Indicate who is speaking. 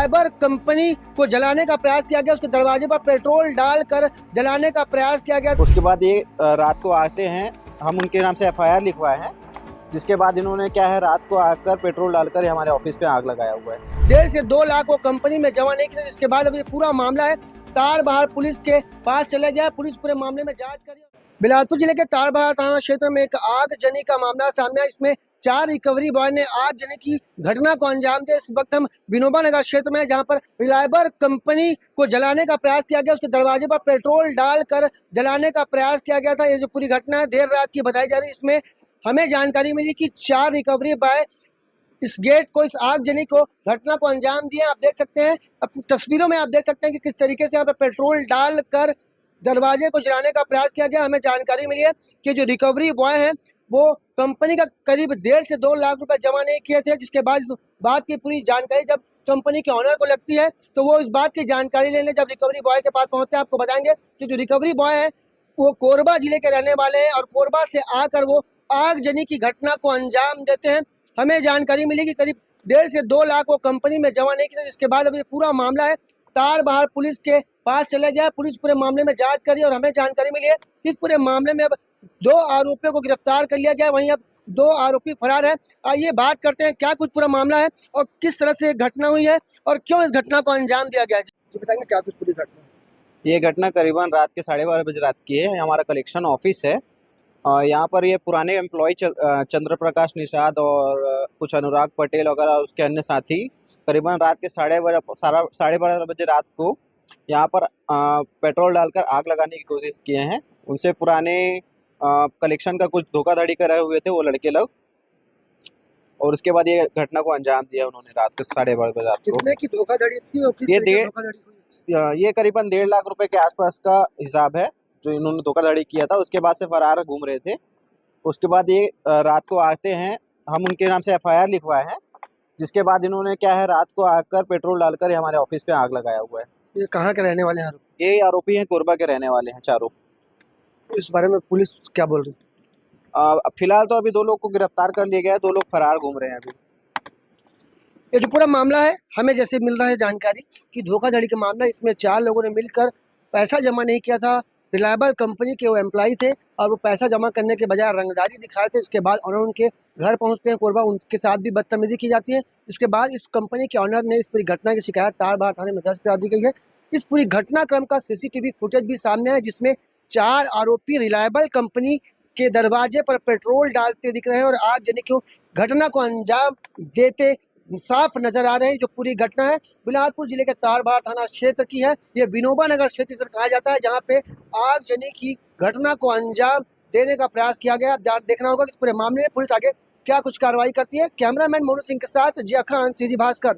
Speaker 1: रिलायबर company को जलाने का प्रयास किया गया। उसके दरवाजे पर पेट्रोल डालकर जलाने का प्रयास किया गया।
Speaker 2: उसके बाद ये रात को आते हैं, हम उनके नाम से FIR लिखवाए हैं, जिसके बाद इन्होंने क्या है रात को आकर पेट्रोल डालकर हमारे ऑफिस पे आग लगाया हुआ है।
Speaker 1: 1.5 से 2 लाख वो कंपनी में जमा नहीं किया, जिसके बाद अभी पूरा मामला है तारबहार पुलिस के पास चले गया। पुलिस पूरे मामले में जांच कर रही है। बिलासपुर जिले के तारबहार थाना क्षेत्र में एक आगजनी का मामला सामने आया। इसमें 4 रिकवरी बॉय ने आगजनी की घटना को अंजाम दिया। इस वक्त हम विनोबा नगर क्षेत्र में, जहां पर रिलायबर कंपनी को जलाने का प्रयास किया गया। उसके दरवाजे पर पेट्रोल डालकर जलाने का प्रयास किया गया था। ये जो पूरी घटना है देर रात की बताई जा रही है। इसमें हमें जानकारी मिली कि 4 रिकवरी बॉय इस गेट को, इस आगजनी को, घटना को अंजाम दिया। आप देख सकते हैं, अब तस्वीरों में आप देख सकते हैं कि किस तरीके से यहाँ पे पेट्रोल डालकर दरवाजे को जलाने का प्रयास किया गया। हमें जानकारी मिली है कि जो रिकवरी बॉय हैं वो कंपनी का करीब 1.5 से 2 लाख रुपए जमा नहीं किए थे, जिसके बाद इस बात की पूरी जानकारी जब कंपनी के ऑनर को लगती है तो वो इस बात की जानकारी लेने जब रिकवरी बॉय के पास पहुंचते हैं। आपको बताएंगे कि जो रिकवरी बॉय है वो कोरबा जिले के रहने वाले हैं और कोरबा से आकर वो आगजनी की घटना को अंजाम देते हैं। हमें जानकारी मिली कि करीब 1.5 से 2 लाख वो कंपनी में जमा नहीं किया, जिसके बाद अभी पूरा मामला है तारबहार पुलिस के पास चले गया। पुलिस पूरे मामले में जांच करी और हमें जानकारी मिली है इस पूरे मामले में अब 2 आरोपियों को गिरफ्तार कर लिया गया। वहीं अब 2 आरोपी फरार है। आइए बात करते हैं क्या कुछ पूरा मामला है और किस तरह से घटना हुई है और क्यों इस घटना को अंजाम दिया गया है। जी बताएंगे क्या कुछ पूरी घटना।
Speaker 2: ये घटना करीबन रात के 12:30 बजे रात की है। हमारा कलेक्शन ऑफिस है। यहाँ पर ये पुराने एम्प्लॉय चंद्र प्रकाश निषाद और कुछ अनुराग पटेल वगैरह उसके अन्य साथी करीबन रात के 12:30 बजे रात को यहाँ पर पेट्रोल डालकर आग लगाने की कोशिश किए हैं। उनसे पुराने कलेक्शन का कुछ धोखाधड़ी करे हुए थे वो लड़के लोग, और उसके बाद ये घटना को अंजाम दिया उन्होंने रात को 12:30 बजे रात को।
Speaker 1: कितने की धोखाधड़ी थी और किस
Speaker 2: ये
Speaker 1: तरह की धोखाधड़ी हुई?
Speaker 2: ये करीबन 1.5 लाख रुपए के आसपास का हिसाब है जो इन्होंने धोखाधड़ी किया था। उसके बाद से फरार घूम रहे थे। उसके बाद ये रात को आते हैं, हम उनके नाम से FIR लिखवाए हैं, जिसके बाद इन्होंने क्या है रात को आकर पेट्रोल डालकर हमारे ऑफिस पे आग लगाया हुआ है।
Speaker 1: ये कहाँ के रहने वाले हैं आरोपी?
Speaker 2: ये आरोपी हैं कोरबा के रहने वाले हैं चारों।
Speaker 1: इस बारे में पुलिस क्या बोल रही है?
Speaker 2: फिलहाल तो अभी 2 लोग को गिरफ्तार कर लिया गया है, 2 लोग फरार घूम रहे हैं अभी।
Speaker 1: ये जो पूरा मामला है हमें जैसे मिल रहा है जानकारी कि धोखाधड़ी का मामला, इसमें 4 लोगों ने मिलकर पैसा जमा नहीं किया था। रिलायबल कंपनी के वो एम्प्लॉय थे और वो पैसा जमा करने के बजाय रंगदारी दिखा रहे थे। इसके बाद ऑनर उनके घर पहुंचते हैं कोरबा, उनके साथ भी बदतमीजी की जाती है। इसके बाद इस कंपनी के ऑनर ने इस पूरी घटना की शिकायत तारबहार थाने में दर्ज करा दी गई है। इस पूरी घटनाक्रम का CCTV फुटेज भी सामने है, जिसमें 4 आरोपी रिलायबल कंपनी के दरवाजे पर पेट्रोल डालते दिख रहे हैं और आगजनी की घटना को अंजाम देते साफ नजर आ रहे हैं। जो पूरी घटना है बिलासपुर जिले के तारबहार थाना क्षेत्र की है। ये विनोबा नगर क्षेत्र से कहा जाता है, जहां पे आगजनी की घटना को अंजाम देने का प्रयास किया गया। अब देखना होगा कि इस पूरे मामले में पुलिस आगे क्या कुछ कार्रवाई करती है। कैमरामैन मोनू सिंह के साथ जिया खान, CG भास्कर।